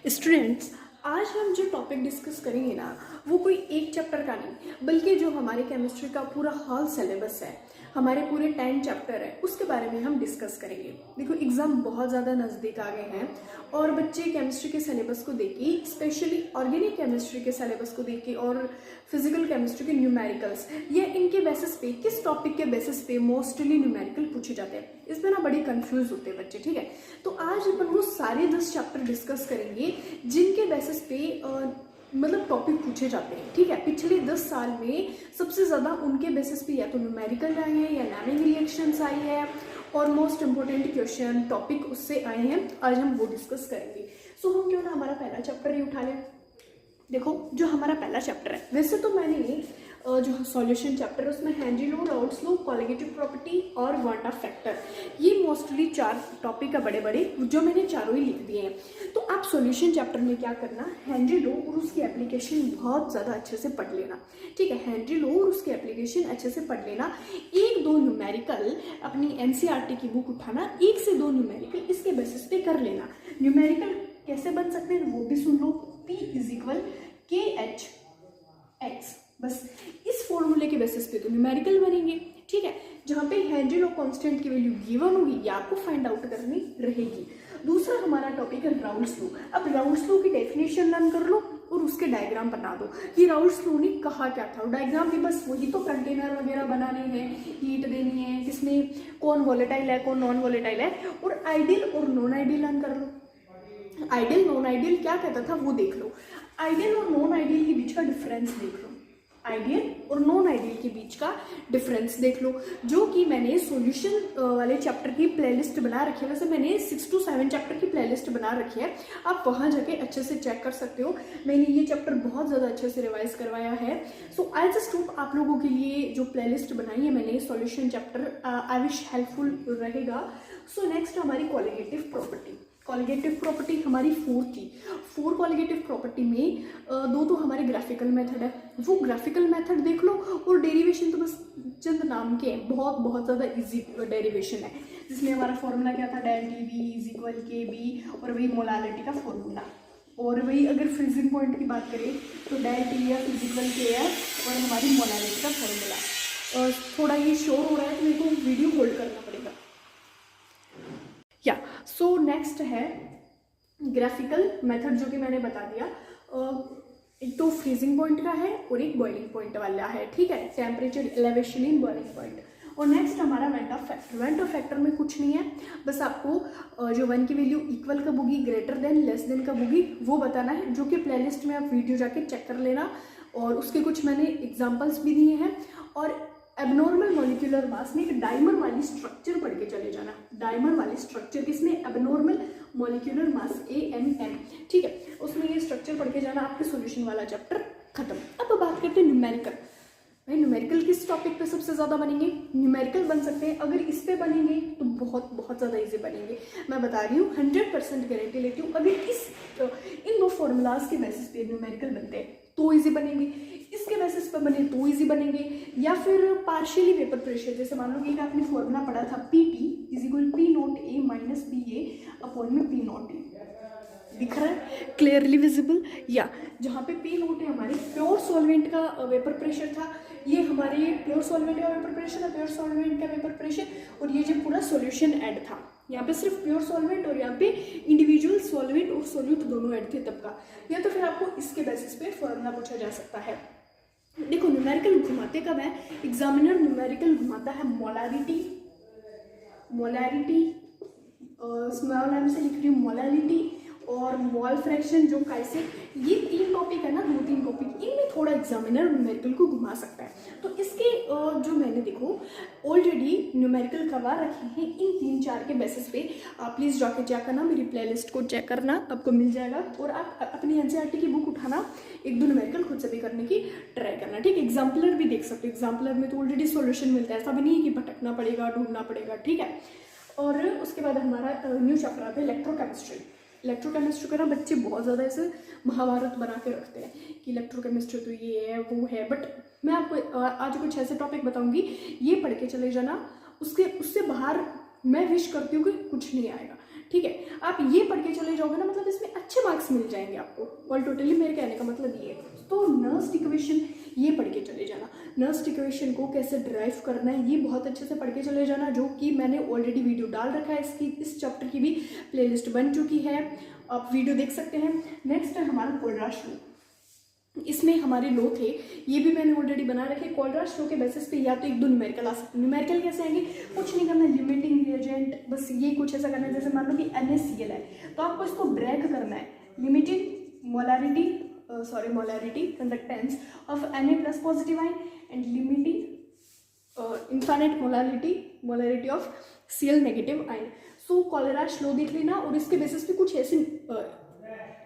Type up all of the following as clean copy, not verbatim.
Students, आज हम जो टॉपिक डिस्कस करेंगे ना, वो कोई एक चैप्टर का नहीं बल्कि जो हमारे केमिस्ट्री का पूरा होल सिलेबस है, हमारे पूरे 10 चैप्टर है, उसके बारे में हम डिस्कस करेंगे। देखो, एग्ज़ाम बहुत ज़्यादा नज़दीक आ गए हैं और बच्चे केमिस्ट्री के सिलेबस को देख के, स्पेशली ऑर्गेनिक केमिस्ट्री के सिलेबस को देख के और फिजिकल केमिस्ट्री के न्यूमेरिकल्स, ये इनके बेसिस पे, किस टॉपिक के बेसिस पे मोस्टली न्यूमेरिकल पूछे जाते हैं, इसमें ना बड़ी कंफ्यूज होते हैं बच्चे। ठीक है, तो आज अपन वो सारे 10 चैप्टर डिस्कस करेंगे जिनके बेसिस पे मतलब टॉपिक पूछे जाते हैं। ठीक है, पिछले 10 साल में सबसे ज़्यादा उनके बेसिस पे या तो न्यूमेरिकल आए हैं या नैमिंग रिएक्शंस आई है और मोस्ट इंपॉर्टेंट क्वेश्चन टॉपिक उससे आए हैं। आज हम वो डिस्कस करेंगे। सो हम क्यों ना हमारा पहला चैप्टर ही उठा लें। देखो, जो हमारा पहला चैप्टर है, वैसे तो मैंने जो सॉल्यूशन चैप्टर है उसमें Henry law, Raoult's law, colligative property और क्वांटम फैक्टर, ये मोस्टली 4 टॉपिक है बड़े बड़े, जो मैंने चारों ही लिख दिए हैं। तो आप सॉल्यूशन चैप्टर में क्या करना, हेनरी लॉ और उसकी एप्लीकेशन बहुत ज़्यादा अच्छे से पढ़ लेना। ठीक है, हेनरी लॉ और उसकी एप्लीकेशन अच्छे से पढ़ लेना। 1-2 न्यूमेरिकल अपनी NCERT की बुक उठाना, 1 से 2 न्यूमेरिकल इसके बेसिस पे कर लेना। न्यूमेरिकल कैसे बन सकते हैं वो भी सुन लो। P = KH(x), बस इस फॉर्मूले के बेसिस पे तो न्यूमेरिकल बनेंगे। ठीक है, जहाँ पे हेनरी लॉ कांस्टेंट की वैल्यू गिवन होगी या आपको फाइंड आउट करनी रहेगी। दूसरा हमारा टॉपिक है राउल्ट्स लॉ। अब राउल्ट्स लॉ की डेफिनेशन लर्न कर लो और उसके डायग्राम बना दो कि राउल्ट्स लॉ ने कहा क्या था। डायग्राम भी बस वही तो, कंटेनर वगैरह बनाने हैं, हीट देनी है, किसमें कौन वॉलेटाइल है कौन नॉन वॉलेटाइल है, और आइडियल और नॉन आइडियल लर्न कर लो। आइडियल नॉन आइडियल क्या कहता था वो देख लो। आइडियल और नॉन आइडियल के बीच का डिफरेंस देख लो। आइडियल और नॉन आइडियल के बीच का डिफरेंस देख लो, जो कि मैंने सॉल्यूशन वाले चैप्टर की प्लेलिस्ट बना रखी है। वैसे मैंने 6 to 7 चैप्टर की प्लेलिस्ट बना रखी है, आप वहाँ जाके अच्छे से चेक कर सकते हो। मैंने ये चैप्टर बहुत ज़्यादा अच्छे से रिवाइज करवाया है। सो आई जस्ट होप आप लोगों के लिए जो प्लेलिस्ट बनाई है मैंने solution chapter, I wish helpful रहेगा। सो नेक्स्ट हमारी कॉलिगेटिव प्रॉपर्टी। कॉलिगेटिव प्रॉपर्टी हमारी 4 थी। 4 कॉलिगेटिव प्रॉपर्टी में 2 तो हमारे ग्राफिकल मेथड है, वो ग्राफिकल मेथड देख लो, और डेरिवेशन तो बस चंद नाम के हैं, बहुत बहुत ज़्यादा इजी डेरिवेशन है, जिसमें हमारा फॉर्मूला क्या था, ΔTV = KB, और वही मोलालिटी का फॉर्मूला। और वही अगर फ्रीजिंग पॉइंट की बात करें तो ΔTF = KF और हमारी मोलालिटी का फॉर्मूला। थोड़ा ये शोर हो रहा है तो मेरे को वीडियो होल्ड करना पड़ेगा। या सो नेक्स्ट है ग्राफिकल मेथड, जो कि मैंने बता दिया। एक तो फ्रीजिंग पॉइंट का है और एक बॉइलिंग पॉइंट वाला है। ठीक है, temperature elevation in boiling point. और नेक्स्ट हमारा went of factor. Went of factor में कुछ नहीं है, बस आपको जो 1 की वैल्यू इक्वल कब होगी, ग्रेटर देन, लेस देन कब होगी, वो बताना है, जो कि प्लेलिस्ट में आप वीडियो जाके चेक कर लेना। और उसके कुछ मैंने एग्जाम्पल्स भी दिए हैं। और एबनॉर्मल मॉलिक्यूलर मास में एक डायमर वाली स्ट्रक्चर पढ़ के चले जाना। डायमर वाली स्ट्रक्चर किसमें, एबनॉर्मल मॉलिक्यूलर मास AMM। ठीक है, उसमें ये स्ट्रक्चर पढ़ के जाना, आपके सॉल्यूशन वाला चैप्टर खत्म। अब बात करते हैं न्यूमेरिकल। भाई न्यूमेरिकल किस टॉपिक पे सबसे ज़्यादा बनेंगे, न्यूमेरिकल बन सकते हैं। अगर इस पे बनेंगे तो बहुत बहुत ज़्यादा इजी बनेंगे, मैं बता रही हूँ, 100% गारंटी लेती हूँ। अगर इन 2 फॉर्मूलाज के बेसिस पे न्यूमेरिकल बनते हैं तो इजी बनेंगे, इसके बेसिस पर बने तो इजी बनेंगे, या फिर पार्शियली वेपर प्रेशर। जैसे मान लो कि आपने फॉर्मूला पढ़ा था, PT = P0A - PA/P0A, दिख रहा है क्लियरली विजिबल। या जहाँ पे P0 है हमारे प्योर सॉल्वेंट का वेपर प्रेशर था, ये हमारे प्योर सॉल्वेंट का वेपर प्रेशर है, प्योर सॉल्वेंट का वेपर प्रेशर, और ये जो पूरा सॉल्यूशन ऐड था, यहाँ पे सिर्फ प्योर सॉल्वेंट और यहाँ पे इंडिविजुअल सॉल्वेंट और सॉल्यूट दोनों ऐड थे तब का। या तो फिर आपको इसके बेसिस पे फॉर्मूला पूछा जा सकता है। देखो, न्यूमेरिकल घुमाते कब है, एग्जामिनर न्यूमेरिकल घुमाता है मोलारिटी, स्मॉल m से लिख रही हूँ मोलारिटी, और मोल फ्रैक्शन जो कैसे, ये 3 टॉपिक है ना, 2-3 टॉपिक, इनमें थोड़ा एग्जामिनर न्यूमेरिकल को घुमा सकता है। तो इसके जो मैंने देखो ऑलरेडी न्यूमेरिकल करवा रखे हैं इन 3-4 के बेसिस पे। आप प्लीज़ जाके चेक करना, मेरी प्लेलिस्ट को चेक करना, आपको मिल जाएगा। और आप अपनी NCERT की बुक उठाना, 1-2 न्यूमेरिकल खुद से भी करने की ट्राई करना। ठीक है, एग्जाम्पलर भी देख सकते हो, एग्जाम्पलर में तो ऑलरेडी सॉल्यूशन मिलता है, ऐसा भी नहीं है कि भटकना पड़ेगा, ढूंढना पड़ेगा। ठीक है, और उसके बाद हमारा न्यू चैप्टर आता है इलेक्ट्रोकेमिस्ट्री। इलेक्ट्रोकेमिस्ट्री का ना बच्चे बहुत ज़्यादा ऐसे महाभारत बना के रखते हैं कि इलेक्ट्रोकेमिस्ट्री तो ये है वो है, बट मैं आपको आज कुछ ऐसे टॉपिक बताऊंगी, ये पढ़ के चले जाना। उससे बाहर मैं विश करती हूँ कि कुछ नहीं आएगा। ठीक है, आप ये पढ़ के चले जाओगे ना, मतलब इसमें अच्छे अच्छे मार्क्स मिल जाएंगे आपको। और टोटली मेरे कहने का मतलब ये है। तो नर्स्ड इक्वेशन ये पढ़ के चले जाना, नर्स्ड इक्वेशन को कैसे ड्राइव करना है ये बहुत अच्छे से पढ़ के चले जाना, जो कि मैंने ऑलरेडी वीडियो डाल रखा है। इसकी इस चैप्टर की भी प्लेलिस्ट बन चुकी है, आप वीडियो देख सकते हैं। नेक्स्ट है हमारा कोलराश लॉ। इसमें हमारे लॉ थे, ये भी मैंने ऑलरेडी बना रखे। कोलराश लॉ के बेसिस पे या तो एक दो न्यूमेरिकल आ सकते। न्यूमेरिकल कैसे आएंगे, कुछ नहीं करना, लिमिटिंग रिएजेंट, बस ये कुछ ऐसा करना है। जैसे मान लो कि NaCl है तो आपको इसको ड्रैग करना है, limiting molarity conductance of Na plus positive ion and limiting infinite molarity of Cl negative ion. So Kohlrausch law देख लेना और इसके बेसिस पे कुछ ऐसे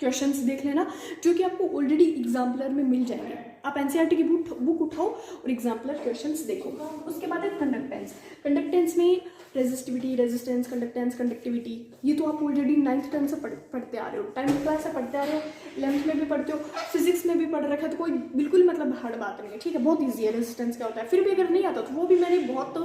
क्वेश्चंस देख लेना जो कि आपको ऑलरेडी एग्जाम्पलर में मिल जाएंगे। आप NCERT की बुक उठाओ और एग्जाम्पलर क्वेश्चंस देखो। उसके बाद है कंडक्टेंस। कंडक्टेंस में रेजिस्टिविटी, रेजिस्टेंस, कंडक्टेंस, कंडक्टिविटी, ये तो आप ऑलरेडी 9th टर्म से पढ़ते आ रहे हो, 10th क्लास से पढ़ते आ रहे हो, 11th में भी पढ़ते हो, फिजिक्स में भी पढ़ रखा है, तो कोई बिल्कुल मतलब हार्ड बात नहीं है, ठीक है, बहुत ईजी है रेजिस्टेंस क्या होता है। फिर भी अगर नहीं आता तो वो भी मैंने बहुत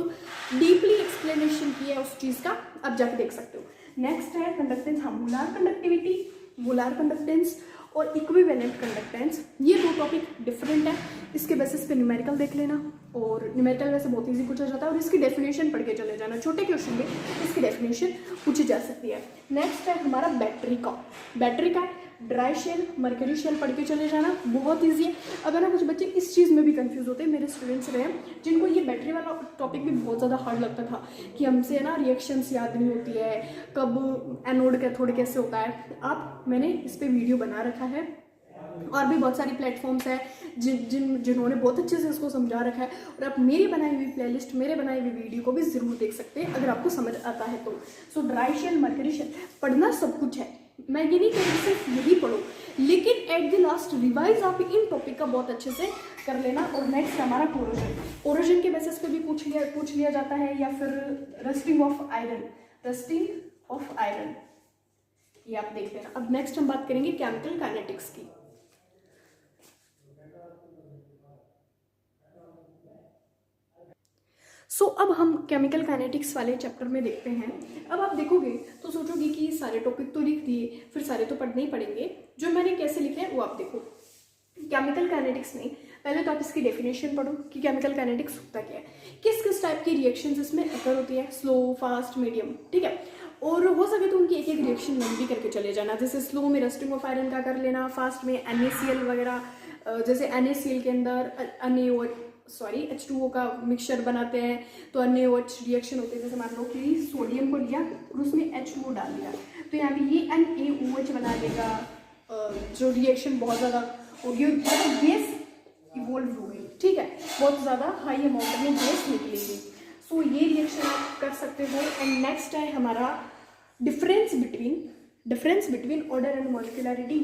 डीपली एक्सप्लेनेशन किया है उस चीज़ का, आप जाके देख सकते हो। नेक्स्ट है कंडक्टेंस, हाँ, मोलार कंडक्टिविटी, मोलार कंडक्टेंस और इक्विवेलेंट कंडक्टेंस, ये दो टॉपिक डिफरेंट है। इसके बेसिस पे न्यूमेरिकल देख लेना, और न्यूमेरिकल वैसे बहुत इजी पूछा जाता है और इसकी डेफिनेशन पढ़ के चले जाना, छोटे क्वेश्चन में इसकी डेफिनेशन पूछी जा सकती है। नेक्स्ट है हमारा बैटरी का ड्राई शेल, मर्करी शेल पढ़ के चले जाना, बहुत ईजी है। अगर ना कुछ बच्चे इस चीज़ में भी कंफ्यूज होते हैं, मेरे स्टूडेंट्स रहे हैं जिनको ये बैटरी वाला टॉपिक भी बहुत ज़्यादा हार्ड लगता था कि हमसे ना रिएक्शंस याद नहीं होती है, कब एनोड कैथोड कैसे होता है। मैंने इस पर वीडियो बना रखा है, और भी बहुत सारी प्लेटफॉर्म्स हैं जिन्होंने बहुत अच्छे से इसको समझा रखा है, और आप मेरी बनाई हुई प्लेलिस्ट, मेरे बनाई हुई वीडियो को भी ज़रूर देख सकते हैं अगर आपको समझ आता है तो। So dry shell, mercury shell पढ़ना सब कुछ है, मैं ये नहीं कह रही सिर्फ यही पढ़ो, लेकिन एट द लास्ट रिवाइज आप इन टॉपिक का बहुत अच्छे से कर लेना। और नेक्स्ट हमारा कोरोजन के बेसिस पे भी पूछ लिया जाता है, या फिर रस्टिंग ऑफ आयरन, ये आप देख लेना। अब नेक्स्ट हम बात करेंगे केमिकल काइनेटिक्स की। अब हम केमिकल काइनेटिक्स वाले चैप्टर में देखते हैं। अब आप देखोगे तो सोचोगे कि सारे टॉपिक तो लिख दिए, फिर सारे तो पढ़ने ही पड़ेंगे। जो मैंने कैसे लिखे हैं वो आप देखो। केमिकल काइनेटिक्स में पहले तो आप इसकी डेफिनेशन पढ़ो कि केमिकल काइनेटिक्स होता क्या है, किस किस टाइप की रिएक्शंस इसमें अकर होती है, स्लो, फास्ट, मीडियम, ठीक है। और हो सके तो उनकी एक एक रिएक्शन लंबी करके चले जाना, जैसे स्लो में रस्टिंग ऑफ आयरन का कर लेना, फास्ट में NaCl वगैरह, जैसे NaCl के अंदर H2O का मिक्सचर बनाते हैं तो NaOH रिएक्शन होती है। जैसे मान लो कि सोडियम को लिया और उसमें H2O डाल दिया तो यहाँ पे ये NaOH बना देगा, जो रिएक्शन बहुत ज़्यादा होगी, गैस इवॉल्व होगी, ठीक है, बहुत ज़्यादा हाई अमाउंट में गैस निकलेगी। सो ये रिएक्शन आप कर सकते हो। एंड नेक्स्ट है हमारा difference between order and molecularity.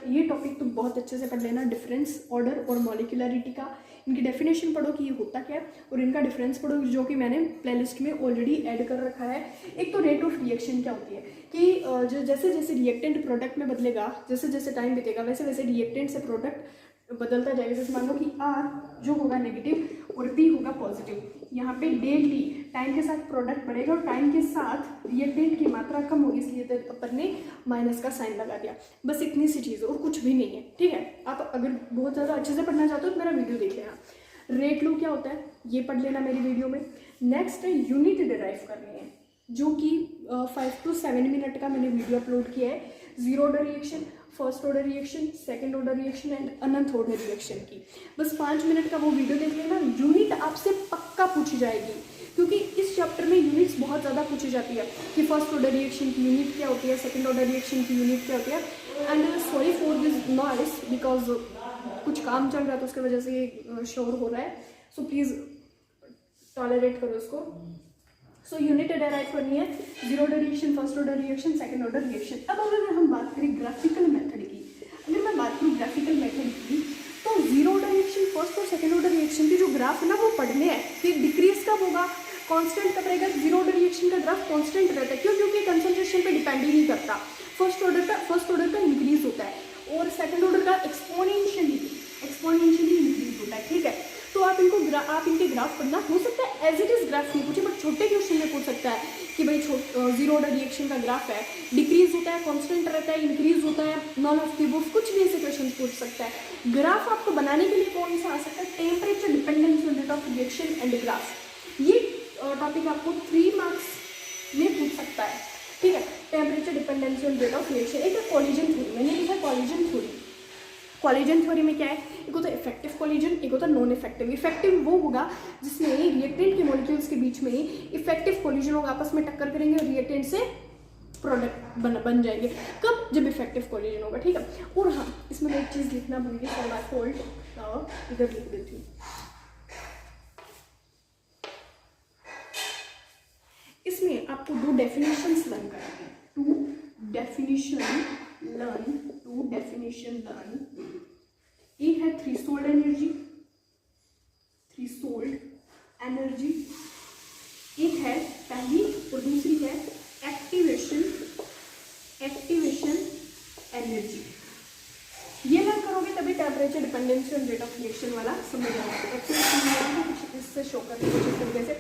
ये टॉपिक तो बहुत अच्छे से पढ़ लेना, डिफरेंस, ऑर्डर और मॉलिक्यूलरिटी का। इनकी डेफिनेशन पढ़ो कि ये होता क्या है, और इनका डिफरेंस पढ़ो, जो कि मैंने प्लेलिस्ट में ऑलरेडी ऐड कर रखा है। एक तो रेट ऑफ रिएक्शन क्या होती है कि जैसे जैसे रिएक्टेंट प्रोडक्ट में बदलेगा, जैसे जैसे टाइम बीतेगा वैसे वैसे रिएक्टेंट से प्रोडक्ट बदलता जाएगा। जैसे मान लो कि R जो होगा नेगेटिव और P होगा पॉजिटिव, यहाँ पे डेली टाइम के साथ प्रोडक्ट बढ़ेगा और टाइम के साथ रिएक्टेंट की मात्रा कम होगी, इसलिए तो अपन ने माइनस का साइन लगा दिया। बस इतनी सी चीज़ और कुछ भी नहीं है, ठीक है। आप अगर बहुत ज़्यादा अच्छे से पढ़ना चाहते हो तो मेरा वीडियो देख लेना। रेट लो क्या होता है ये पढ़ लेना मेरी वीडियो में। नेक्स्ट है यूनिट डिराइव करनी है, जो कि 5 to 7 मिनट का मैंने वीडियो अपलोड किया है। Zero order reaction, first order reaction, second order reaction and Anant order reaction की, बस 5 मिनट का वो वीडियो देख लेना। यूनिट आपसे पक्का पूछी जाएगी, क्योंकि इस चैप्टर में यूनिट्स बहुत ज़्यादा पूछी जाती है कि फर्स्ट ऑर्डर रिएक्शन की यूनिट क्या होती है, सेकंड ऑर्डर रिएक्शन की यूनिट क्या होती है। And sorry for this noise, because कुछ काम चल रहा है तो उसकी वजह से शोर हो रहा है, सो प्लीज़ टॉलरेट करो इसको। सो यूनिट डिराइव करनी है, zero order reaction, first order reaction, second order reaction. अब अगर हम बात करें ग्राफिकल मेथड की, अगर मैं बात करूँ ग्राफिकल मेथड की, तो जीरो ऑर्डर रिएक्शन, फर्स्ट और सेकंड ऑर्डर रिएक्शन की जो ग्राफ है ना वो पढ़ने हैं। फिर डिक्रीज कब होगा, कांस्टेंट कब रहेगा। जीरो ऑर्डर रिएक्शन का ग्राफ कांस्टेंट रहता है, क्यों, क्योंकि कंसंट्रेशन पे डिपेंड ही नहीं करता। फर्स्ट ऑर्डर का इंक्रीज होता है और सेकंड ऑर्डर का एक्सपोनेंशियली इंक्रीज होता है, ठीक है। तो आप इनके ग्राफ पढ़ना, हो सकता है एज इट इज ग्राफ नहीं पूछे, बट छोटे क्वेश्चन में पूछ सकता है कि भाई जीरो ऑर्डर रिएक्शन का ग्राफ है, डिक्रीज होता है, कांस्टेंट रहता है, इंक्रीज होता है, नॉन ऑफ द अबव, कुछ भी ऐसे क्वेश्चन पूछ सकता है। ग्राफ आपको बनाने के लिए कौन सा आ सकता है, temperature dependence on rate of reaction and graph. ये टॉपिक आपको 3 मार्क्स में पूछ सकता है, ठीक है। Temperature dependency on rate of reaction, एक है कोलिजन थ्योरी, मैंने लिखा कोलिजन थ्योरी। कोलिजन थ्योरी में क्या है, एक होता है इफेक्टिव कोलिजन, एक होता है नॉन इफेक्टिव। इफेक्टिव वो होगा जिसमें रिएक्टेंट के मॉलिक्यूल्स के बीच में इफेक्टिव कोलिजन होगा, आपस में टक्कर करेंगे और रिएक्टेंट से प्रोडक्ट बन जाएंगे। कब, जब इफेक्टिव कोलिजन होगा, ठीक है। और हाँ, इसमें मैं एक चीज़ लिखना भूल गई, फॉर माय फॉल्ट, इधर लिख देती हूँ। इसमें आपको 2 डेफिनेशंस लर्न करनी है, 2 डेफिनेशन लर्न। एक है थ्रेशोल्ड एनर्जी, एक है पहली, और दूसरी है एक्टिवेशन एनर्जी। ये लर्न करोगे तभी temperature dependency on rate of reaction वाला समझ आएगा। एक्टिवेशन कुछ इससे शो करने की तरीके से।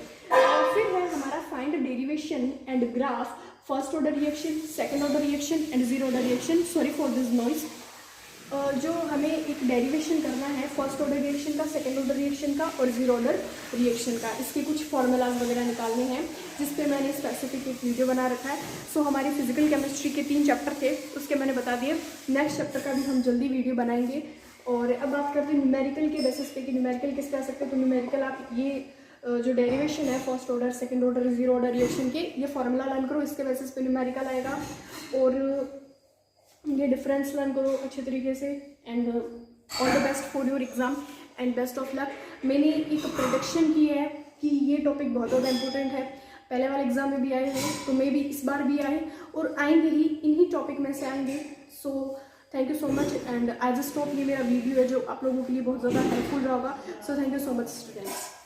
फिर है हमारा find derivation and graph first order reaction, second order reaction and zero order reaction. Sorry for this noise. जो हमें एक डेरिवेशन करना है फर्स्ट ऑर्डर रिएक्शन का, सेकंड ऑर्डर रिएक्शन का और जीरो ऑर्डर रिएक्शन का, इसके कुछ फॉर्मूलाज वगैरह निकालने हैं, जिस पे मैंने स्पेसिफिक एक वीडियो बना रखा है। सो हमारी फिजिकल केमिस्ट्री के 3 चैप्टर थे, उसके मैंने बता दिए। नेक्स्ट चैप्टर का भी हम जल्दी वीडियो बनाएंगे। और अब बात करते हैं न्यूमेरिकल के बेसिस पे कि न्यूमेरिकल किस पे आ सकते हैं। तो न्यूमेरिकल आप ये जो डेरिवेशन है first order, second order, zero order reaction के, ये फॉर्मूला लर्न करो, इसके बेसिस पे न्यूमेरिकल आएगा। और ये डिफरेंस लर्न करो अच्छे तरीके से। And all the best for your exam and best of luck. मैंने एक प्रोडिक्शन की है कि ये टॉपिक बहुत ज़्यादा इंपॉर्टेंट है, पहले वाले एग्जाम में भी आए हैं, तो मे भी इस बार भी आए और आएंगे ही, इन्हीं टॉपिक में से आएंगे। So thank you so much. And I just hope ये मेरा वीडियो है जो आप लोगों के लिए बहुत ज़्यादा हेल्पफुल रहा होगा। So thank you so much students.